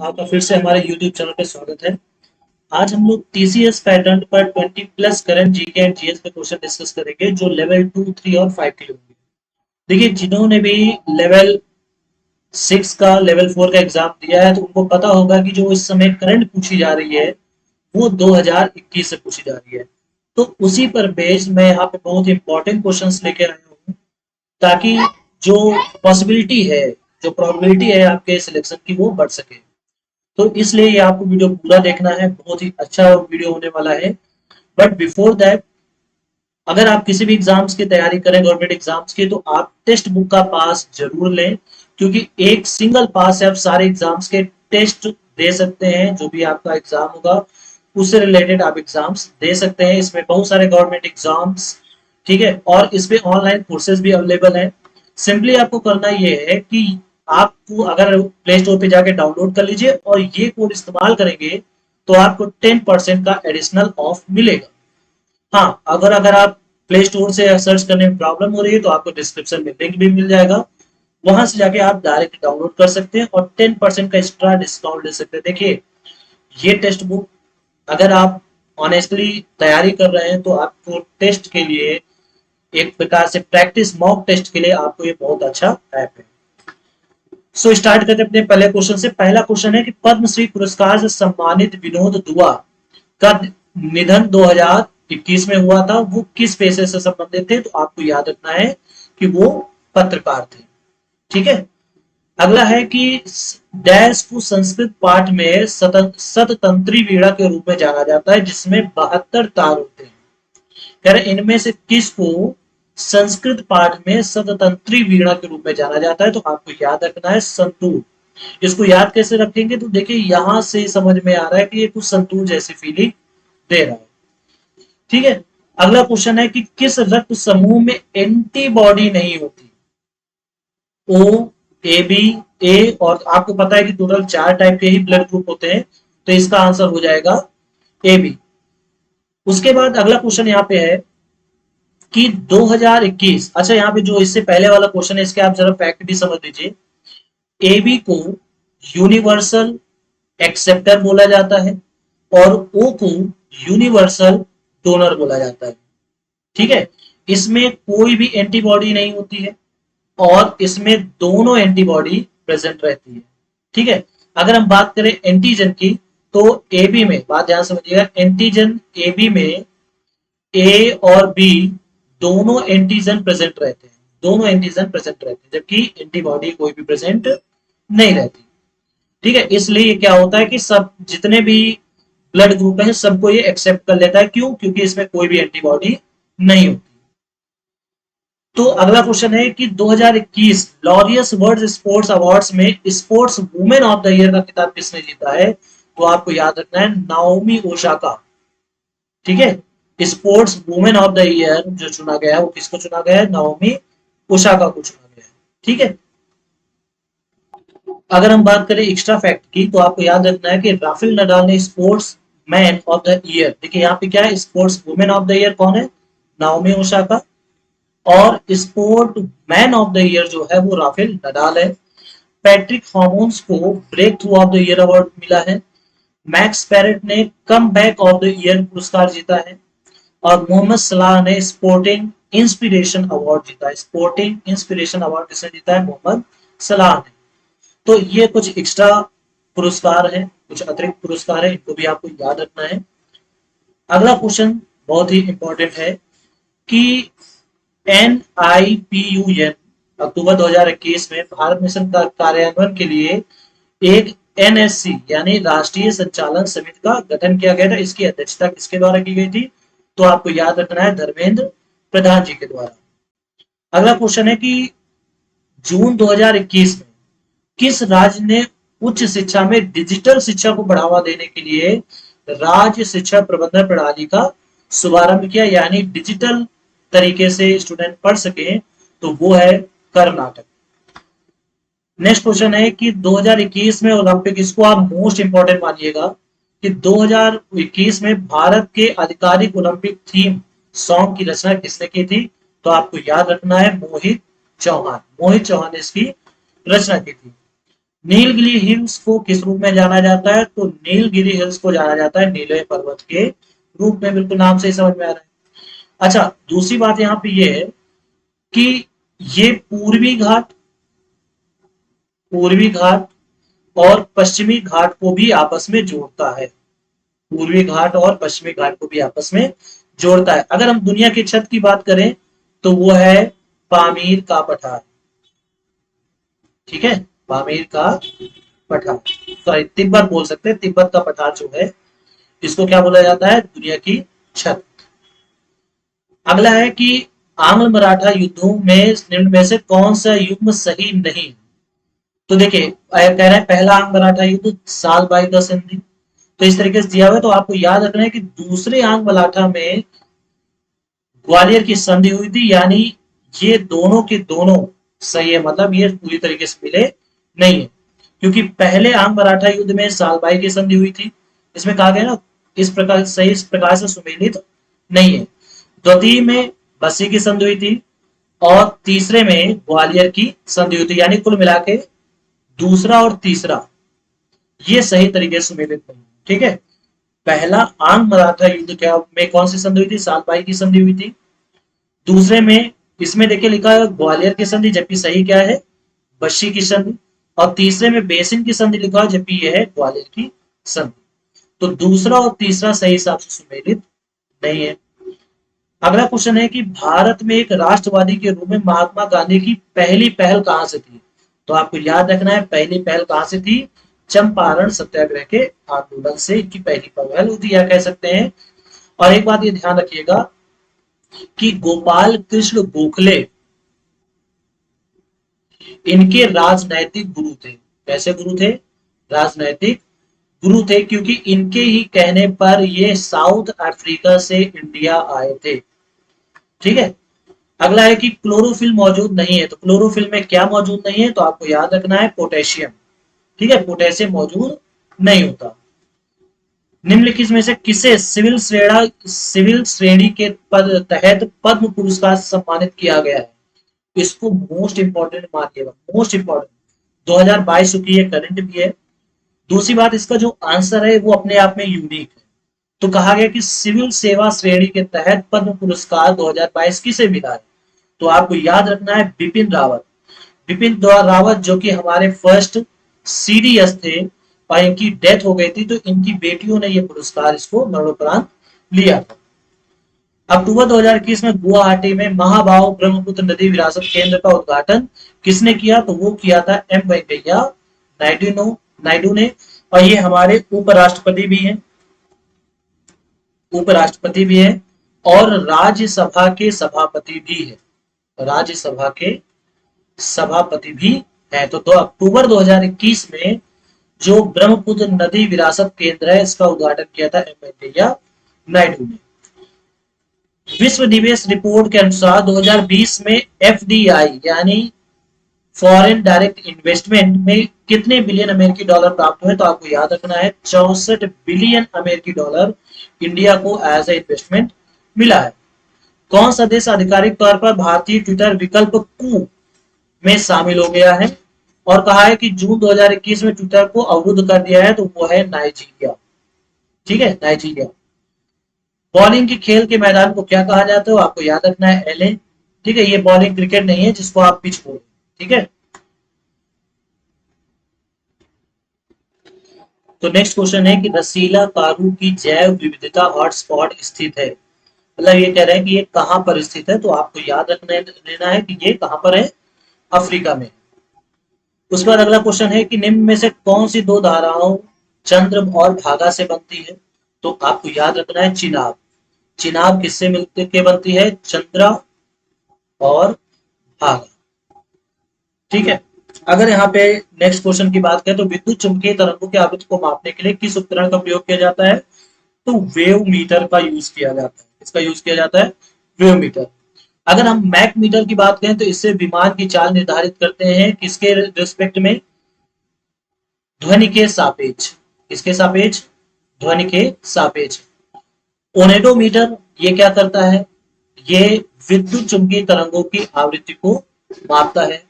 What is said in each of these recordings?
आपका फिर से हमारे YouTube चैनल पे स्वागत है। आज हम लोग TCS पैटर्न पर 20 plus current GK and GS पे क्वेश्चन डिस्कस करेंगे जो लेवल 2, 3 और 5 के लिए होंगे। देखिए, जिन्होंने भी लेवल 6 का लेवल 4 का एग्जाम दिया है तो उनको पता होगा कि जो इस समय करंट पूछी जा रही है वो 2021 से पूछी जा रही है। तो उसी पर बेस्ड मैं यहाँ पे बहुत इंपॉर्टेंट क्वेश्चंस लेके आया हूँ ताकि जो पॉसिबिलिटी है, जो प्रोबेबिलिटी है आपके सिलेक्शन की वो बढ़ सके। तो इसलिए ये आपको वीडियो पूरा देखना है, बहुत ही अच्छा वीडियो होने वाला है। बट बिफोर दैट, अगर आप किसी भी एग्जाम्स की तैयारी करें, गवर्नमेंट एग्जाम्स की, तो आप टेस्ट बुक का पास जरूर लें, क्योंकि एक सिंगल पास से आप सारे एग्जाम्स के टेस्ट दे सकते हैं। जो भी आपका एग्जाम होगा उससे रिलेटेड आप एग्जाम्स दे सकते हैं। इसमें बहुत सारे गवर्नमेंट एग्जाम्स, ठीक है, और इसमें ऑनलाइन कोर्सेज भी अवेलेबल है। सिंपली आपको करना ये है कि आपको अगर प्ले स्टोर पे जाके डाउनलोड कर लीजिए और ये कोड इस्तेमाल करेंगे तो आपको 10% का एडिशनल ऑफ मिलेगा। हाँ, अगर अगर आप प्ले स्टोर से सर्च करने में प्रॉब्लम हो रही है तो आपको डिस्क्रिप्शन में लिंक भी मिल जाएगा, वहां से जाके आप डायरेक्ट डाउनलोड कर सकते हैं और 10% का एक्स्ट्रा डिस्काउंट ले सकते हैं। देखिए, ये टेक्स्ट बुक अगर आप ऑनेस्टली तैयारी कर रहे हैं तो आपको टेस्ट के लिए एक प्रकार से प्रैक्टिस मॉक टेस्ट के लिए आपको ये बहुत अच्छा ऐप है। सो स्टार्ट करते हैं अपने पहले क्वेश्चन से। पहला क्वेश्चन है कि पद्मश्री पुरस्कार से सम्मानित विनोद दुआ का निधन 2021 में हुआ था। वो किस पेशे से संबंधित थे? तो आपको याद रखना है कि वो पत्रकार थे। ठीक है। अगला है कि डैश को संस्कृत पाठ में सततंत्री वीणा के रूप में जाना जाता है जिसमें 72 तार होते हैं। कह रहे इनमें से किसको संस्कृत पाठ में सततंत्री वीणा के रूप में जाना जाता है? तो आपको याद रखना है संतूर। इसको याद कैसे रखेंगे? तो देखिए, यहां से समझ में आ रहा है कि ये कुछ संतूर जैसी फीलिंग दे रहा है। ठीक है। अगला क्वेश्चन है कि किस रक्त समूह में एंटीबॉडी नहीं होती? ओ, ए बी, ए, और आपको पता है कि टोटल 4 टाइप के ही ब्लड ग्रुप होते हैं, तो इसका आंसर हो जाएगा ए बी। उसके बाद अगला क्वेश्चन यहाँ पे है कि 2021, अच्छा यहाँ पे जो इससे पहले वाला क्वेश्चन है इसके आप जरा फैक्ट भी समझ लीजिए। एबी को यूनिवर्सल एक्सेप्टर बोला जाता है और ओ को यूनिवर्सल डोनर बोला जाता है। ठीक है। इसमें कोई भी एंटीबॉडी नहीं होती है और इसमें दोनों एंटीबॉडी प्रेजेंट रहती है। ठीक है। अगर हम बात करें एंटीजन की तो एबी में, बात ध्यान समझिएगा, एंटीजन एबी में ए और बी दोनों एंटीजन प्रेजेंट रहते हैं, दोनों एंटीजन प्रेजेंट रहते हैं, जबकि एंटीबॉडी कोई भी प्रेजेंट नहीं रहती। ठीक है। इसलिए क्या होता है कि सब जितने भी ब्लड ग्रुप है सबको ये एक्सेप्ट कर लेता है। क्यों? क्योंकि इसमें कोई भी एंटीबॉडी नहीं होती। तो अगला क्वेश्चन है कि 2021 लॉरियस वर्ल्ड स्पोर्ट्स अवार्ड्स में sports women of the year का खिताब किसने जीता है? तो आपको याद रखना है नाओमी ओसाका। ठीक है। Sports women of the year जो चुना गया है वो किसको चुना गया है? नाओमी ओसाका को चुना गया है। ठीक है। अगर हम बात करें एक्स्ट्रा फैक्ट की तो आपको याद रखना है कि राफेल नडाल ने sports man of the year, देखिए यहाँ पे क्या है, sports women of the year कौन है? Naomi Osaka. और sport man of the year जो है वो राफेल नडाल है। पैट्रिक हॉर्मोन्स को breakthrough of the year award मिला है। मैक्स पैरेट ने comeback of the year पुरस्कार जीता है। और मोहम्मद सलाह ने स्पोर्टिंग इंस्पिरेशन अवार्ड जीता है। स्पोर्टिंग इंस्पिरेशन अवार्ड किसने जीता है? मोहम्मद सलाह ने। तो ये कुछ एक्स्ट्रा पुरस्कार है, कुछ अतिरिक्त पुरस्कार है, इनको भी आपको याद रखना है। अगला क्वेश्चन बहुत ही इंपॉर्टेंट है कि NIPUN अक्टूबर 2021 में भारत मिशन का कार्यान्वयन के लिए एक NSC यानी राष्ट्रीय संचालन समिति का गठन किया गया था। इसकी अध्यक्षता किसके द्वारा की गई थी? तो आपको याद रखना है धर्मेंद्र प्रधान जी के द्वारा। अगला क्वेश्चन है कि जून 2021 में किस राज्य ने उच्च शिक्षा में डिजिटल शिक्षा को बढ़ावा देने के लिए राज्य शिक्षा प्रबंधन प्रणाली का शुभारंभ किया, यानी डिजिटल तरीके से स्टूडेंट पढ़ सके? तो वो है कर्नाटक। नेक्स्ट क्वेश्चन है कि 2021 में ओलंपिक, इसको आप मोस्ट इंपोर्टेंट मानिएगा, कि 2021 में भारत के आधिकारिक ओलंपिक थीम सॉन्ग की रचना किसने की थी? तो आपको याद रखना है मोहित चौहान। मोहित चौहान ने इसकी रचना की थी। नीलगिरी हिल्स को किस रूप में जाना जाता है? तो नीलगिरी हिल्स को जाना जाता है नीले पर्वत के रूप में। बिल्कुल नाम से ही समझ में आ रहा है। अच्छा, दूसरी बात यहाँ पे ये है कि ये पूर्वी घाट और पश्चिमी घाट को भी आपस में जोड़ता है। पूर्वी घाट और पश्चिमी घाट को भी आपस में जोड़ता है। अगर हम दुनिया की छत की बात करें तो वो है पामीर का पठार। ठीक है, पामीर का पठार, सॉरी तिब्बत बोल सकते हैं, तिब्बत का पठार जो है इसको क्या बोला जाता है? दुनिया की छत। अगला है कि आंग्ल मराठा युद्धों में निम्न में से कौन सा युग्म सही नहीं? तो देखिए कह रहा है पहला आंग्ल मराठा युद्ध साल बाई का संधि, तो इस तरीके से दिया हुआ है। तो आपको याद रखना है कि दूसरे आंग मराठा में ग्वालियर की संधि हुई थी, यानी ये दोनों के दोनों सही है, मतलब ये पूरी तरीके से मिले नहीं है। क्योंकि पहले आंग मराठा युद्ध में सालबाई की संधि हुई थी, इसमें कहा गया ना इस प्रकार सही इस प्रकार से सुमेलित नहीं है। द्वितीय में बस्सी की संधि हुई थी और तीसरे में ग्वालियर की संधि हुई थी, यानी कुल मिला के दूसरा और तीसरा ये सही तरीके से सुमेलित नहीं। ठीक है, पहला आंग मराठा युद्ध क्या में कौन सी संधि हुई थी? सालबाई की संधि हुई थी। दूसरे में इसमें देखिए लिखा है ग्वालियर की संधि, जबकि सही क्या है? बस्सी की संधि। और तीसरे में बेसिन की संधि लिखा है, जबकि यह है ग्वालियर की संधि। तो दूसरा और तीसरा सही हिसाब से सुमेलित नहीं है। अगला क्वेश्चन है कि भारत में एक राष्ट्रवादी के रूप में महात्मा गांधी की पहली पहल कहां से थी? तो आपको याद रखना है पहली पहल कहां से थी? चंपारण सत्याग्रह के आंदोलन से इनकी पहली पहल होती है कह सकते हैं। और एक बात ये ध्यान रखिएगा कि गोपाल कृष्ण गोखले इनके राजनैतिक गुरु थे। कैसे गुरु थे? राजनैतिक गुरु थे, क्योंकि इनके ही कहने पर ये साउथ अफ्रीका से इंडिया आए थे। ठीक है, अगला है कि क्लोरोफिल मौजूद नहीं है। तो क्लोरोफिल में क्या मौजूद नहीं है? तो आपको याद रखना है पोटेशियम। ठीक है, पोटेशियम मौजूद नहीं होता। निम्नलिखित में से किसे सिविल श्रेणी के पद तहत पद्म पुरस्कार से सम्मानित किया गया है? इसको मोस्ट इंपॉर्टेंट मानिएगा, मोस्ट इंपॉर्टेंट। 2022 चुकी है, करंट भी है। दूसरी बात, इसका जो आंसर है वो अपने आप में यूनिक है। तो कहा गया कि सिविल सेवा श्रेणी के तहत पद्म पुरस्कार 2022 किसे मिला है? तो आपको याद रखना है बिपिन रावत। बिपिन रावत जो कि हमारे फर्स्ट सीडीएस थे और इनकी डेथ हो गई थी, तो इनकी बेटियों ने यह पुरस्कार इसको मरणोपरांत लिया था। अक्टूबर 2021 में गुवाहाटी में महाबाहु ब्रह्मपुत्र नदी विरासत केंद्र का उद्घाटन किसने किया? तो वो किया था एम वेंकैया नायडू ने। और ये हमारे उपराष्ट्रपति भी हैं, उपराष्ट्रपति भी है और राज्यसभा के सभापति भी है, राज्यसभा के सभापति भी है। तो 2 अक्टूबर 2021 में जो ब्रह्मपुत्र नदी विरासत केंद्र है इसका उद्घाटन किया था एम वेंकैया नायडू ने। विश्व निवेश रिपोर्ट के अनुसार 2020 में एफडीआई यानी फॉरेन डायरेक्ट इन्वेस्टमेंट में कितने बिलियन अमेरिकी डॉलर प्राप्त हुए? तो आपको याद रखना है 64 बिलियन अमेरिकी डॉलर इंडिया को एज ए इन्वेस्टमेंट मिला है। कौन सा देश आधिकारिक तौर पर भारतीय ट्विटर विकल्प कू में शामिल हो गया है? और कहा है कि जून 2021 में ट्विटर को अवरुद्ध कर दिया है, तो वो है नाइजीरिया। ठीक है, नाइजीरिया। बॉलिंग के खेल के मैदान को क्या कहा जाता है? आपको याद रखना है एले। ठीक है, ये बॉलिंग क्रिकेट नहीं है जिसको आप पिच बोल। ठीक है, तो नेक्स्ट क्वेश्चन है कि रसीला कारू की जैव विविधता हॉटस्पॉट स्थित है। मतलब ये कह रहे हैं कि ये कहां पर स्थित है, तो आपको याद रखने लेना है कि ये कहां पर है? अफ्रीका में। उसके बाद अगला क्वेश्चन है कि निम्न में से कौन सी दो धाराओं चंद्र और भागा से बनती है? तो आपको याद रखना है चिनाब। चिनाब किससे मिलकर के बनती है? चंद्रा और भागा। ठीक है, अगर यहाँ पे नेक्स्ट क्वेश्चन की बात करें तो विद्युत चुंबकीय तरंगों की आवृत्ति को मापने के लिए किस उपकरण का प्रयोग किया जाता है? तो वेव मीटर का यूज किया जाता है। इसका यूज किया जाता है वेव मीटर। अगर हम मैक मीटर की बात करें तो इससे विमान की चाल निर्धारित करते हैं किसके रिस्पेक्ट में? ध्वनि के सापेक्ष। किसके सापेक्ष? ध्वनि के सापेक्ष। ओनेडोमीटर ये क्या करता है? ये विद्युत चुंबकीय तरंगों की आवृत्ति को मापता है।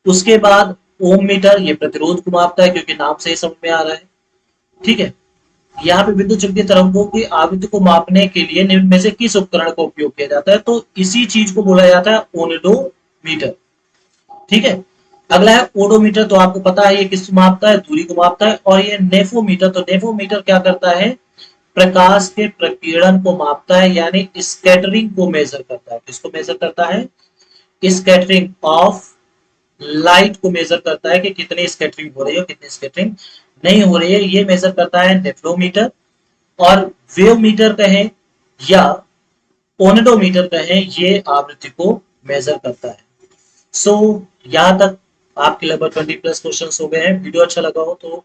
उसके बाद ओम मीटर ये प्रतिरोध को मापता है, क्योंकि नाम से ही समझ में आ रहा है। ठीक है, यहाँ पे विद्युत चुंबकीय तरंगों की आवृत्ति को मापने के लिए निम्न में से किस उपकरण का उपयोग किया जाता है, तो इसी चीज को बोला जाता है ओनिडोमीटर। ठीक है, अगला है ओडोमीटर। तो आपको पता है ये किस मापता है, दूरी को मापता है। और ये नेफोमीटर, तो नेफोमीटर क्या करता है, प्रकाश के प्रकीर्णन को मापता है, यानी स्कैटरिंग को मेजर करता है। किसको मेजर करता है, स्कैटरिंग ऑफ लाइट को मेजर करता है कि कितनी स्कैटरिंग हो रही है, कितनी स्कैटरिंग नहीं हो रही है, ये मेजर करता है नेफ्लोमीटर। और वेव मीटर कहें या ओनिडोमीटर कहें, ये आवृत्ति को मेजर करता है। सो यहां तक आपके लगभग 20+ क्वेश्चंस हो गए हैं। वीडियो अच्छा लगा हो तो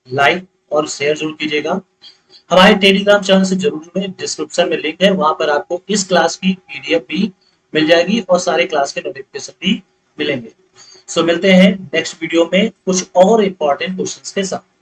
लाइक और शेयर जरूर कीजिएगा। हमारे टेलीग्राम चैनल से जरूर जुड़े, डिस्क्रिप्शन में लिंक है, वहां पर आपको इस क्लास की पीडीएफ भी मिल जाएगी और सारे क्लास के नोटिफिकेशन भी मिलेंगे। सो मिलते हैं नेक्स्ट वीडियो में कुछ और इंपॉर्टेंट क्वेश्चंस के साथ।